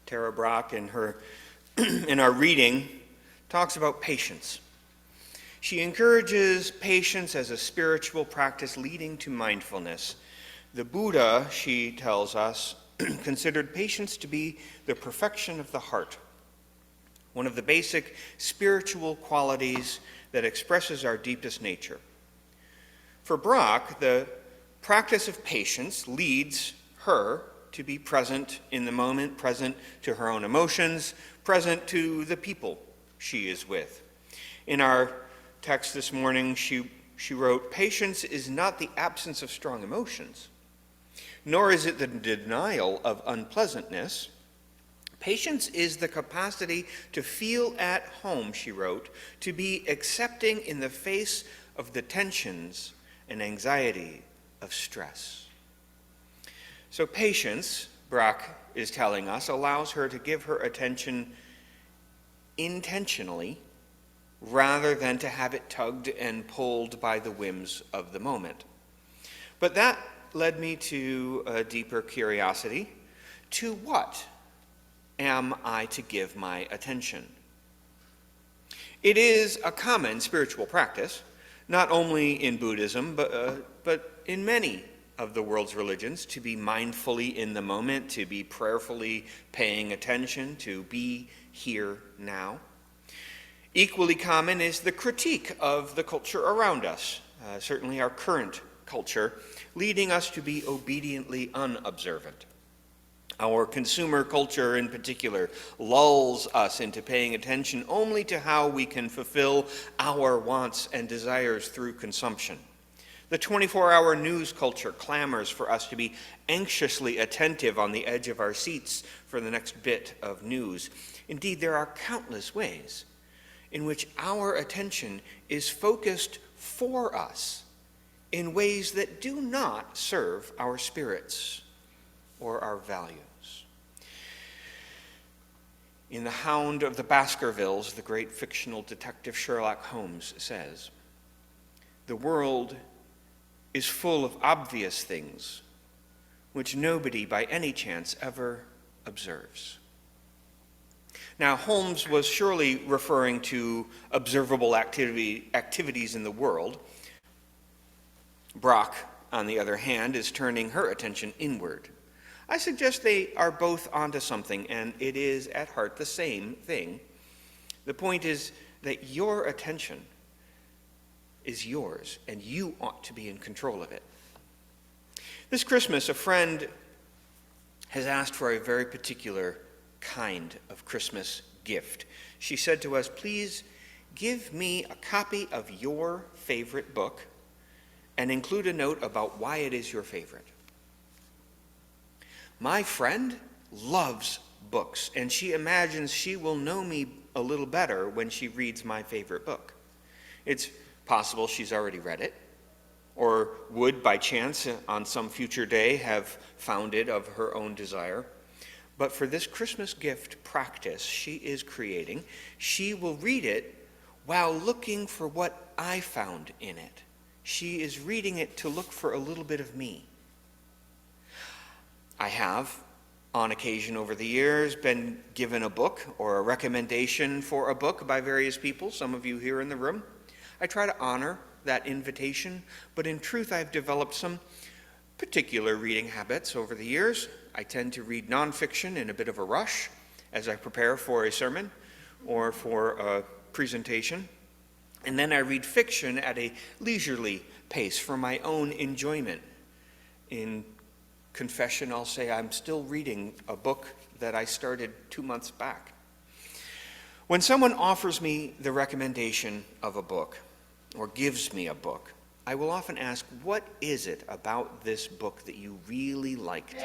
Tara Brock, in our reading, talks about patience. She encourages patience as a spiritual practice leading to mindfulness. The Buddha, she tells us, considered patience to be the perfection of the heart, one of the basic spiritual qualities that expresses our deepest nature. For Brock, the practice of patience leads her to be present in the moment, present to her own emotions, present to the people she is with. In our text this morning, she wrote, "Patience is not the absence of strong emotions, nor is it the denial of unpleasantness. Patience is the capacity to feel at home," she wrote, "to be accepting in the face of the tensions and anxiety of stress." So patience, Brock is telling us, allows her to give her attention intentionally rather than to have it tugged and pulled by the whims of the moment. But that led me to a deeper curiosity. To what am I to give my attention? It is a common spiritual practice, not only in Buddhism, but in many of the world's religions, to be mindfully in the moment, to be prayerfully paying attention, to be here now. Equally common is the critique of the culture around us, certainly our current culture, leading us to be obediently unobservant. Our consumer culture in particular lulls us into paying attention only to how we can fulfill our wants and desires through consumption. The 24-hour news culture clamors for us to be anxiously attentive on the edge of our seats for the next bit of news. Indeed, there are countless ways in which our attention is focused for us in ways that do not serve our spirits or our values. In The Hound of the Baskervilles, the great fictional detective Sherlock Holmes says, "The world is full of obvious things which nobody by any chance ever observes." Now, Holmes was surely referring to observable activities in the world. Brock, on the other hand, is turning her attention inward. I suggest they are both onto something, and it is at heart the same thing. The point is that your attention is yours, and you ought to be in control of it. This Christmas, a friend has asked for a very particular kind of Christmas gift. She said to us, "Please give me a copy of your favorite book and include a note about why it is your favorite." My friend loves books, and she imagines she will know me a little better when she reads my favorite book. It's possible she's already read it, or would by chance on some future day have found it of her own desire. But for this Christmas gift practice she is creating, she will read it while looking for what I found in it. She is reading it to look for a little bit of me. I have, on occasion over the years, been given a book or a recommendation for a book by various people, some of you here in the room. I try to honor that invitation, but in truth I've developed some particular reading habits over the years. I tend to read nonfiction in a bit of a rush as I prepare for a sermon or for a presentation. And then I read fiction at a leisurely pace for my own enjoyment. In confession, I'll say I'm still reading a book that I started 2 months back. When someone offers me the recommendation of a book or gives me a book, I will often ask, what is it about this book that you really liked?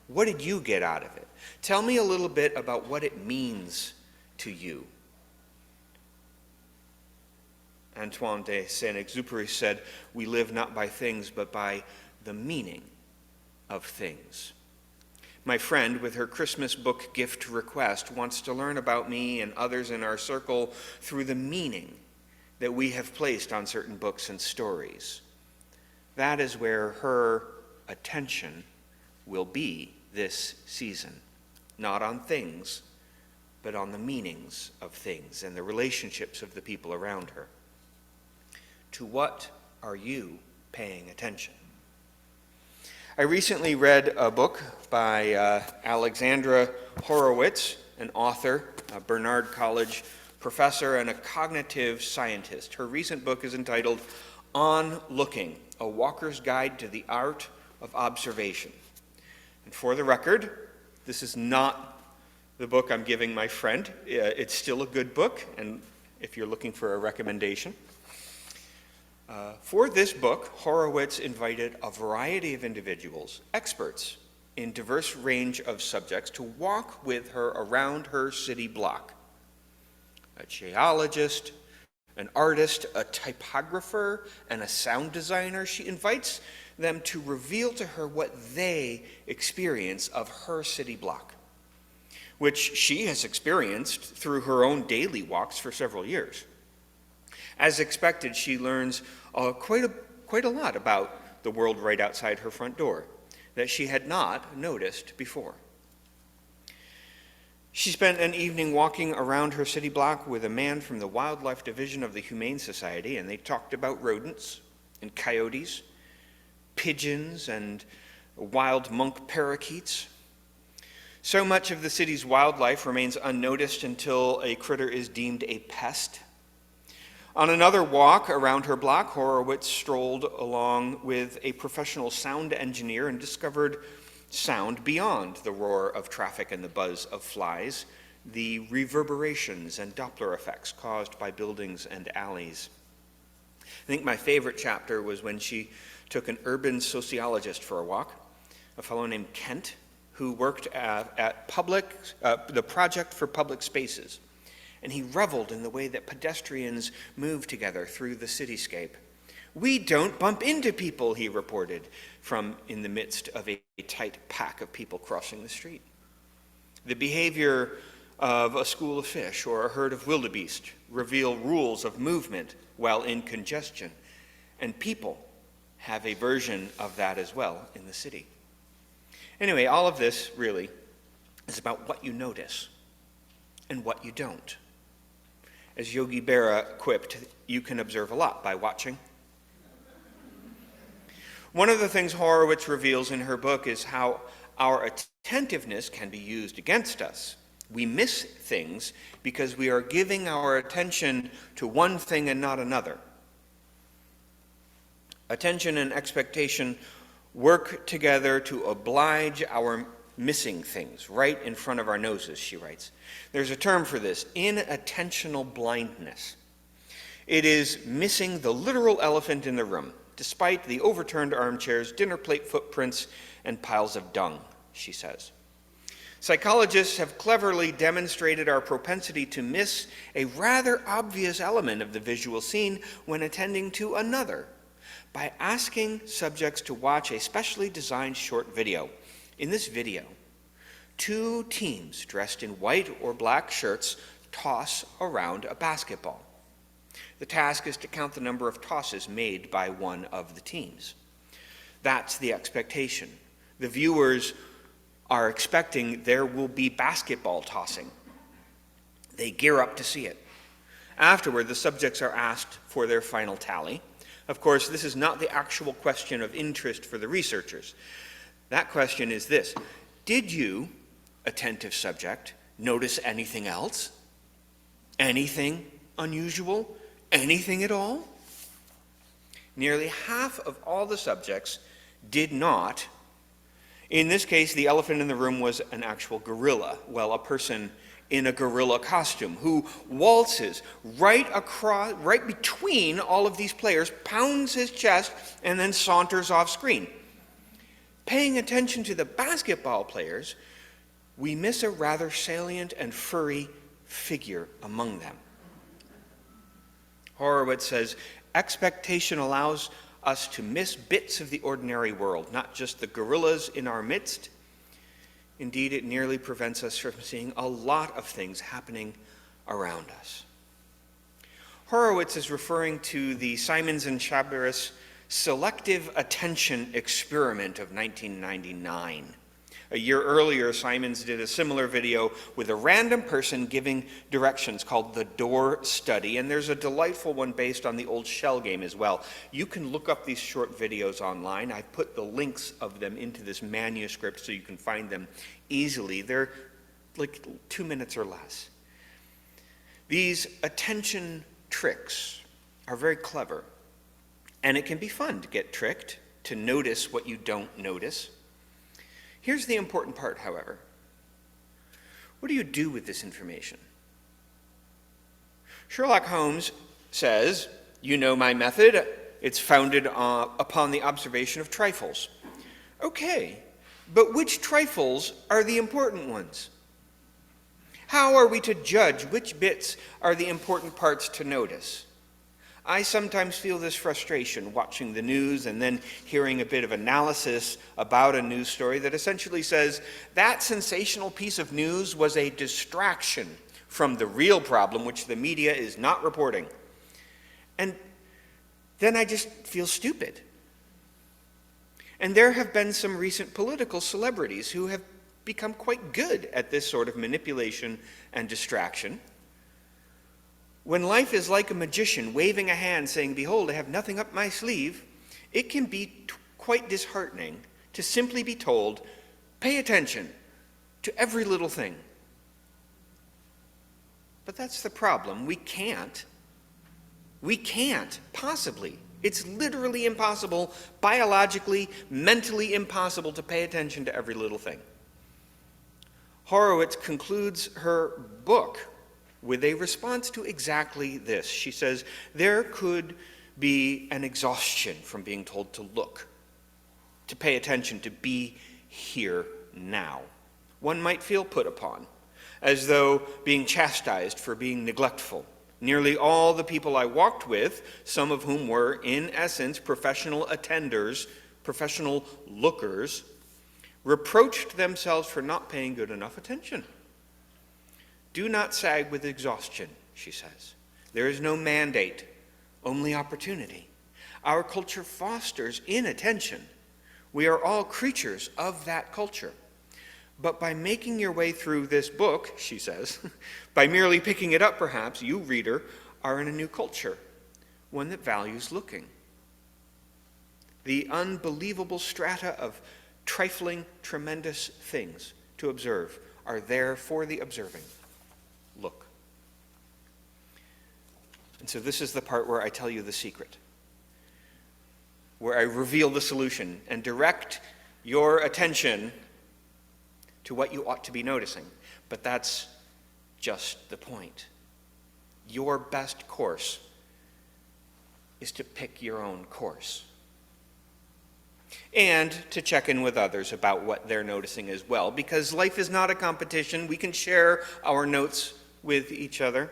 What did you get out of it? Tell me a little bit about what it means to you. Antoine de Saint-Exupéry said, "We live not by things, but by the meaning of things." My friend, with her Christmas book gift request, wants to learn about me and others in our circle through the meaning that we have placed on certain books and stories. That is where her attention will be this season. not on things, but on the meanings of things and the relationships of the people around her. To what are you paying attention? I recently read a book by Alexandra Horowitz, an author, a Bernard College professor, and a cognitive scientist. Her recent book is entitled On Looking, A Walker's Guide to the Art of Observation. And for the record, this is not the book I'm giving my friend. It's still a good book, and if you're looking for a recommendation. For this book, Horowitz invited a variety of individuals, experts in diverse range of subjects, to walk with her around her city block. A geologist, an artist, a typographer, and a sound designer. She invites them to reveal to her what they experience of her city block, which she has experienced through her own daily walks for several years. As expected, she learns quite a lot about the world right outside her front door that she had not noticed before. She spent an evening walking around her city block with a man from the Wildlife Division of the Humane Society, and they talked about rodents and coyotes, pigeons and wild monk parakeets. So much of the city's wildlife remains unnoticed until a critter is deemed a pest. On another walk around her block, Horowitz strolled along with a professional sound engineer and discovered sound beyond the roar of traffic and the buzz of flies, the reverberations and Doppler effects caused by buildings and alleys. I think my favorite chapter was when she took an urban sociologist for a walk, a fellow named Kent, who worked at the Project for Public Spaces. And he reveled in the way that pedestrians move together through the cityscape. "We don't bump into people," he reported, from in the midst of a tight pack of people crossing the street. The behavior of a school of fish or a herd of wildebeest reveal rules of movement while in congestion, and people have a version of that as well in the city. Anyway, all of this really is about what you notice and what you don't. As Yogi Berra quipped, you can observe a lot by watching. One of the things Horowitz reveals in her book is how our attentiveness can be used against us. We miss things because we are giving our attention to one thing and not another. Attention and expectation work together to oblige our missing things right in front of our noses, she writes. There's a term for this, inattentional blindness. It is missing the literal elephant in the room, despite the overturned armchairs, dinner plate footprints, and piles of dung, she says. Psychologists have cleverly demonstrated our propensity to miss a rather obvious element of the visual scene when attending to another by asking subjects to watch a specially designed short video. In this video, two teams dressed in white or black shirts toss around a basketball. The task is to count the number of tosses made by one of the teams. That's the expectation. The viewers are expecting there will be basketball tossing. They gear up to see it. Afterward, the subjects are asked for their final tally. Of course, this is not the actual question of interest for the researchers. That question is this: did you, attentive subject, notice anything else? Anything unusual? Anything at all? Nearly half of all the subjects did not. In this case, the elephant in the room was an actual gorilla. Well, a person in a gorilla costume who waltzes right between all of these players, pounds his chest, and then saunters off screen. Paying attention to the basketball players, we miss a rather salient and furry figure among them. Horowitz says, expectation allows us to miss bits of the ordinary world, not just the gorillas in our midst. Indeed, it nearly prevents us from seeing a lot of things happening around us. Horowitz is referring to the Simons and Chabaris selective attention experiment of 1999, A year earlier, Simons did a similar video with a random person giving directions called The Door Study, and there's a delightful one based on the old Shell game as well. You can look up these short videos online. I've put the links of them into this manuscript so you can find them easily. They're like 2 minutes or less. These attention tricks are very clever, and it can be fun to get tricked, to notice what you don't notice. Here's the important part, however. What do you do with this information? Sherlock Holmes says, "You know my method. It's founded upon the observation of trifles." Okay, but which trifles are the important ones? How are we to judge which bits are the important parts to notice? I sometimes feel this frustration watching the news and then hearing a bit of analysis about a news story that essentially says that sensational piece of news was a distraction from the real problem, which the media is not reporting. And then I just feel stupid. And there have been some recent political celebrities who have become quite good at this sort of manipulation and distraction. When life is like a magician waving a hand saying, "Behold, I have nothing up my sleeve," it can be quite disheartening to simply be told, "Pay attention to every little thing." But that's the problem. We can't possibly. It's literally impossible, biologically, mentally impossible to pay attention to every little thing. Horowitz concludes her book with a response to exactly this. She says, there could be an exhaustion from being told to look, to pay attention, to be here now. One might feel put upon, as though being chastised for being neglectful. Nearly all the people I walked with, some of whom were, in essence, professional attenders, professional lookers, reproached themselves for not paying good enough attention. Do not sag with exhaustion, she says. There is no mandate, only opportunity. Our culture fosters inattention. We are all creatures of that culture. But by making your way through this book, she says, by merely picking it up perhaps, you, reader, are in a new culture, one that values looking. The unbelievable strata of trifling, tremendous things to observe are there for the observing. Look. And so this is the part where I tell you the secret, where I reveal the solution and direct your attention to what you ought to be noticing. But that's just the point. Your best course is to pick your own course. And to check in with others about what they're noticing as well, because life is not a competition. We can share our notes with each other.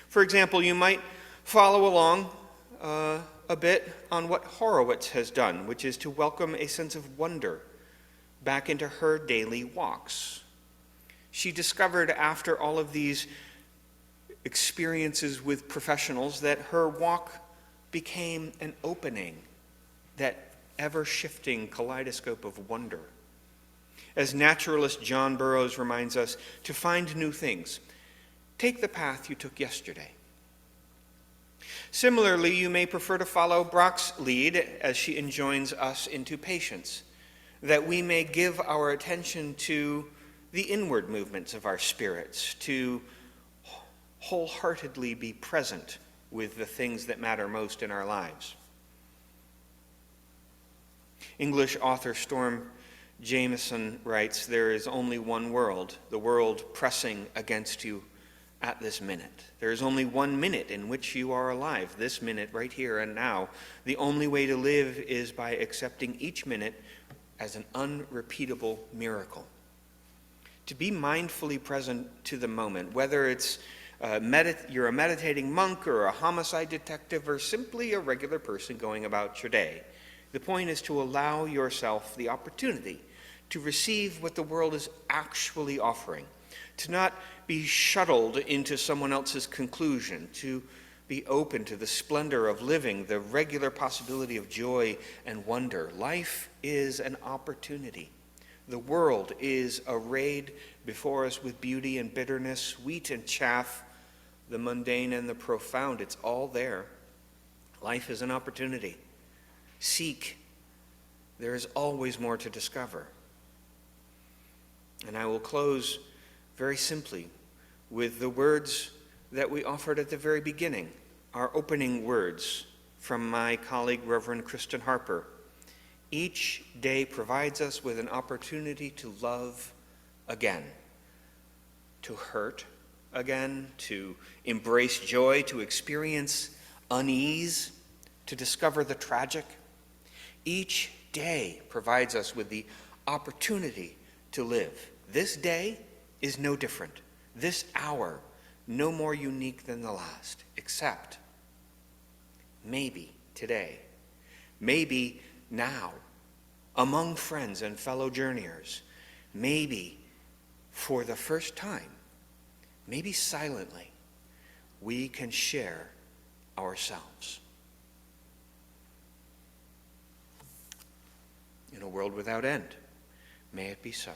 For example, you might follow along a bit on what Horowitz has done, which is to welcome a sense of wonder back into her daily walks. She discovered after all of these experiences with professionals that her walk became an opening, that ever-shifting kaleidoscope of wonder. As naturalist John Burroughs reminds us, to find new things, take the path you took yesterday. Similarly, you may prefer to follow Brock's lead as she enjoins us into patience, that we may give our attention to the inward movements of our spirits, to wholeheartedly be present with the things that matter most in our lives. English author Storm Jameson writes, "There is only one world, the world pressing against you at this minute. There is only 1 minute in which you are alive, this minute right here and now. The only way to live is by accepting each minute as an unrepeatable miracle." To be mindfully present to the moment, whether it's you're a meditating monk or a homicide detective or simply a regular person going about your day, the point is to allow yourself the opportunity to receive what the world is actually offering, to not be shuttled into someone else's conclusion, to be open to the splendor of living, the regular possibility of joy and wonder. Life is an opportunity. The world is arrayed before us with beauty and bitterness, wheat and chaff, the mundane and the profound. It's all there. Life is an opportunity. Seek. There is always more to discover. And I will close very simply with the words that we offered at the very beginning, our opening words from my colleague, Reverend Kristen Harper. Each day provides us with an opportunity to love again, to hurt again, to embrace joy, to experience unease, to discover the tragic. Each day provides us with the opportunity to live. This day is no different. This hour, no more unique than the last, except maybe today, maybe now, among friends and fellow journeyers, maybe for the first time, maybe silently, we can share ourselves. In a world without end, may it be so.